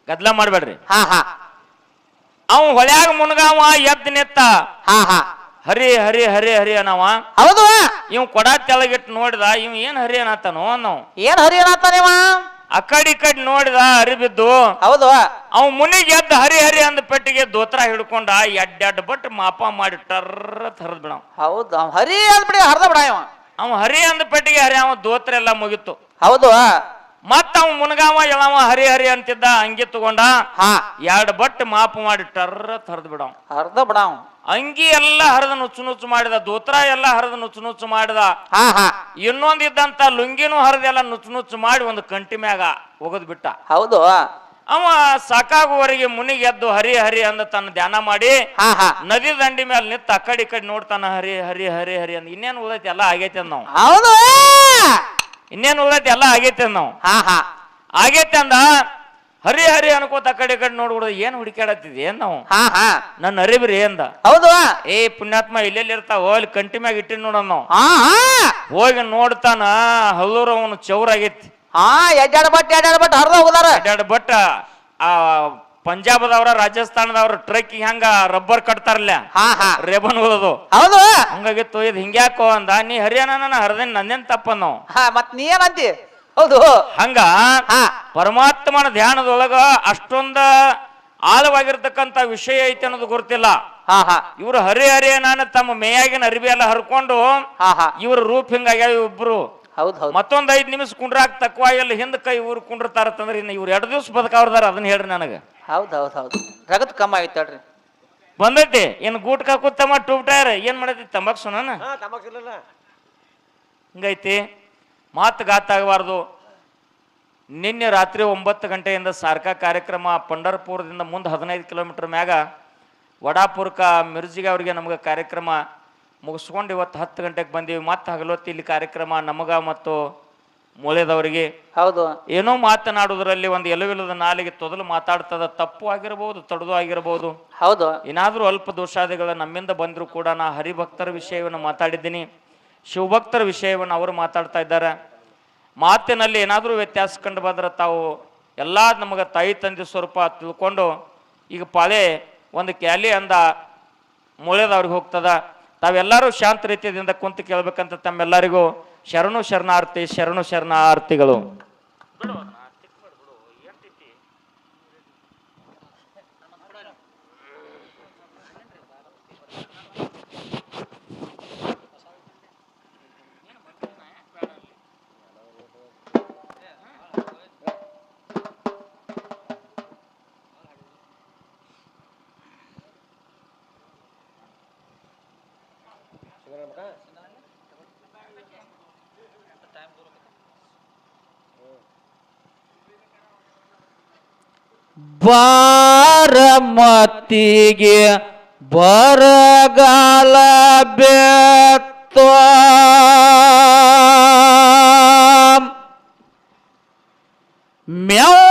ಗದ್ಲ ಮಾಡ್ಬೇಡ್ರಿ. ಹಾ ಹಾ ಅವ ಹೊಳ್ಯಾಗ ಮುನ್ಗಾವ ಎದ್ದು ನಿತ್ತ. ಹಾ ಹಾ ಹರಿ ಹರಿ ಹರಿ ಹರಿ ಅನ್ನವ. ಹೌದು. ಇವ್ ಕೊಡ ತೆಳಗಿಟ್ಟು ನೋಡಿದ, ಇವ್ ಏನ್ ಹರಿ ಅನ್ನತಾನೋ ನಾವು. ಏನ್ ಹರಿ ಅನ್ನತಾನೇವ? ಆ ಕಡೆ ಈ ಕಡೆ ನೋಡಿದ, ಹರಿಬಿದ್ದು. ಹೌದು. ಅವ್ ಮುನಿಗೆ ಎದ್ದು ಹರಿ ಹರಿ ಅಂದ ಪೆಟ್ಟಿಗೆ ದೋತ್ರ ಹಿಡ್ಕೊಂಡ ಎಡ್ಡೆಡ್ ಬಟ್ ಮಾಪ ಮಾಡಿ ಟರ್ರ ಹರಿದ್ ಬಿಡ. ಹೌದು, ಹರಿ ಅಂದ್ಬಿಡಿ ಹರ್ದ ಬಿಡ ಇವ. ಅವ ಹರಿ ಅಂದ ಪೆಟ್ಟಿಗೆ ಹರಿ, ಅವ ದೋತ್ರ ಎಲ್ಲ ಮುಗಿತು. ಹೌದು. ಮತ್ತ ಅವ್ ಮುನ್ಗಾವ ಎಳವ ಹರಿ ಹರಿ ಅಂತಿದ್ದ, ಅಂಗಿ ತಗೊಂಡ ಹಾ 2 ಬಟ್ ಮಾಪ ಮಾಡಿ ಟರ್ರ ಹರಿದ್ ಬಿಡ. ಹರ್ದ ಬಿಡ. ಅಂಗಿ ಎಲ್ಲ ಹರಿದ ನುಚ್ಚು ನುಚ್ಚು ಮಾಡಿದ, ದೋತ್ರ ಎಲ್ಲ ಹರಿದ ನುಚ್ಚು ನುಚ್ಚು ಮಾಡಿದ. ಹಾ ಹಾ ಇನ್ನೊಂದಿದ್ದಂತ ಲುಂಗಿನೂ ಹರಿದೆಲ್ಲ ನುಚ್ಚು ನುಚ್ಚು ಮಾಡಿ ಒಂದು ಕಂಟಿ ಮ್ಯಾಗ ಒಗದ್ ಬಿಟ್ಟ. ಹೌದು. ಅವ ಸಾಕಾಗುವವರೆಗೆ ಮುನಿಗೆ ಎದ್ದು ಹರಿ ಹರಿ ಅಂದ ತನ್ನ ಧ್ಯಾನ ಮಾಡಿ ಹಾ ಹಾ ನದಿ ದಂಡಿ ಮೇಲೆ ನಿಂತ ಆ ಕಡೆ ಈ ಕಡೆ ನೋಡ್ತಾನ, ಹರಿ ಹರಿ ಹರಿ ಹರಿ ಅಂದ. ಇನ್ನೇನು ಉಳಿದೈತಿ ಎಲ್ಲ ಆಗೈತೆ ಅಂದ ನಾವು. ಹೌದು. ಇನ್ನೇನು ಉಳಿದೈತಿ ಎಲ್ಲ ಆಗೈತೆ ಅಂದ ನಾವು. ಹಾ ಹಾ ಆಗೈತೆ ಅಂದ. ಹರಿ ಹರಿ ಅನ್ಕೋತ ಆ ಕಡೆ ಈ ಕಡೆ ನೋಡ್ಬಿಡುದು, ಏನ್ ಹುಡುಕಾಡತ್ತಿದ್ ಏನ್ ನಾವು. ಹಾ ಹಾ ನನ್ನ ಅರಿಬ್ರಿ ಅಂದ. ಹೌದು. ಏ ಪುಣ್ಯಾತ್ಮ ಇಲ್ಲೆಲ್ಲಿ ಇರ್ತಾವ, ಅಲ್ಲಿ ಕಂಟಿ ಮ್ಯಾಗ ಇಟ್ಟಿನ ನೋಡ ನಾವು. ಹಾ ಹಾ ಹೋಗಿ ನೋಡ್ತಾನ, ಹಲ್ಲೂರು ಅವನು ಚೌರ್ ಆಗೈತಿ. ಹಾ ಎಡ್ಡಾಡ್ ಬಟ್ ಹರ್ದ ಹೋದಾರ. 2 ಬಟ್ ಆ ಪಂಜಾಬದವ್ರ ರಾಜಸ್ಥಾನದವ್ರ ಟ್ರಕ್ ಹೆಂಗ ರಬ್ಬರ್ ಕಟ್ತಾರಲ್ಲ, ಹಾ ಹಾ ರೇಬನ್ ಹೋದದು ಹೌದು. ಹಂಗಾಗಿತ್ತು. ಇದು ಹಿಂಗ್ಯಾಕೋ ಅಂದ. ನೀ ಹರಿಯಾಣ ಹರಿದೇನ್ ನಂದೇನ್ ತಪ್ಪನ್ ನಾವು. ಹಾ ಮತ್ ನೀ ಏನಂತಿ? ಹೌದು. ಹಂಗ ಹಾ ಪರಮಾತ್ಮನ ಧ್ಯಾನದೊಳಗ ಅಷ್ಟೊಂದ ಆಳವಾಗಿರ್ತಕ್ಕಂತ ವಿಷಯ ಐತಿ ಅನ್ನೋದು ಗೊತ್ತಿಲ್ಲ. ಹಾ ಹಾ ಇವ್ರು ಹರಿ ಹರಿ ನಾನು ತಮ್ಮ ಮೇಯಾಗಿನ ಅರಿವಿ ಎಲ್ಲ ಹರ್ಕೊಂಡು ಹಾ ಹಾ ಇವ್ರ ರೂಪ್ ಹಿಂಗಾಗ್ಯಾವ ಇಬ್ರು. ಹೌದು ಹೌದು. ಮತ್ತೊಂದ್ 5 ನಿಮಿಷ ಕುಂಡ್ರಾಕ್ ತಕ್ವ ಎಲ್ಲ ಹಿಂದ ಕೈ ಊರ್ ಕುಂಡಿರ್ತಾರತ್ತಂದ್ರ ಇನ್ನು ಇವ್ರು 2 ದಿವಸ ಬದುಕವ್ರದಾರ. ಅದನ್ನ ಹೇಳ್ರಿ ನನಗ. ಹೌದು ಹೌದು ಹೌದು. ರಗತ್ ಕಮ್ಮ ಆಗೈತೆ ಹೇಳ್ರಿ. ಬಂದೈತಿ ಏನ್ ಗೂಟ್ಕ ಕೂತಮ್ಮ ಟೂಬ್ ಟೈರ್ ಏನ್ ಮಾಡೈತಿ ತಂಬಾಕ್ ಸುನನ ಹಿಂಗೈತಿ. ಮಾತು ಗಾತಾಗಬಾರ್ದು. ನಿನ್ನೆ ರಾತ್ರಿ 9 ಗಂಟೆಯಿಂದ ಸಾರ್ಕಾ ಕಾರ್ಯಕ್ರಮ ಪಂಡರ್ಪುರದಿಂದ ಮುಂದೆ 15 ಕಿಲೋಮೀಟರ್ ಮ್ಯಾಗ ವಡಾಪುರಕ ಮಿರ್ಜಿಗೆ ಅವ್ರಿಗೆ ನಮ್ಗೆ ಕಾರ್ಯಕ್ರಮ ಮುಗಿಸ್ಕೊಂಡು ಇವತ್ತು 10 ಗಂಟೆಗೆ ಬಂದೀವಿ. ಮತ್ತೆ ಹಗಲೊತ್ತಿ ಇಲ್ಲಿ ಕಾರ್ಯಕ್ರಮ ನಮಗ ಮತ್ತು ಮೂಳೆದವರಿಗೆ. ಹೌದು. ಏನೋ ಮಾತನಾಡುವುದರಲ್ಲಿ ಒಂದು ಎಲುವಿಲ್ಲದ ನಾಲಿಗೆ ತೊದಲು ಮಾತಾಡ್ತದ. ತಪ್ಪು ಆಗಿರಬಹುದು, ತಡದು ಆಗಿರಬಹುದು. ಹೌದು. ಏನಾದ್ರೂ ಅಲ್ಪ ದೋಷಾದಿಗಳು ನಮ್ಮಿಂದ ಬಂದರೂ ಕೂಡ ನಾ ಹರಿಭಕ್ತರ ವಿಷಯವನ್ನು ಮಾತಾಡಿದ್ದೀನಿ, ಶಿವಭಕ್ತರ ವಿಷಯವನ್ನು ಅವರು ಮಾತಾಡ್ತಾ ಇದ್ದಾರೆ. ಮಾತಿನಲ್ಲಿ ಏನಾದರೂ ವ್ಯತ್ಯಾಸ ಕಂಡು ಬಂದ್ರೆ ತಾವು ಎಲ್ಲ ನಮಗೆ ತಾಯಿ ತಂದೆ ಸ್ವರೂಪ ತಿಳ್ಕೊಂಡು, ಈಗ ಪಾಳೆ ಒಂದು ಕ್ಯಾಲಿ ಅಂದ ಮೂಳೆದವ್ರಿಗೆ ಹೋಗ್ತದ. ತಾವೆಲ್ಲರೂ ಶಾಂತ ರೀತಿಯಿಂದ ಕುಂತು ಕೇಳ್ಬೇಕಂತ ತಮ್ಮೆಲ್ಲರಿಗೂ ಶರಣು ಶರಣಾರ್ಥಿ, ಶರಣು ಶರಣಾರ್ಥಿಗಳು. ಬಾರಮತಿಗೆ ಬರಗಾಲ ಬೆತ್ತ ಮ್ಯಾವ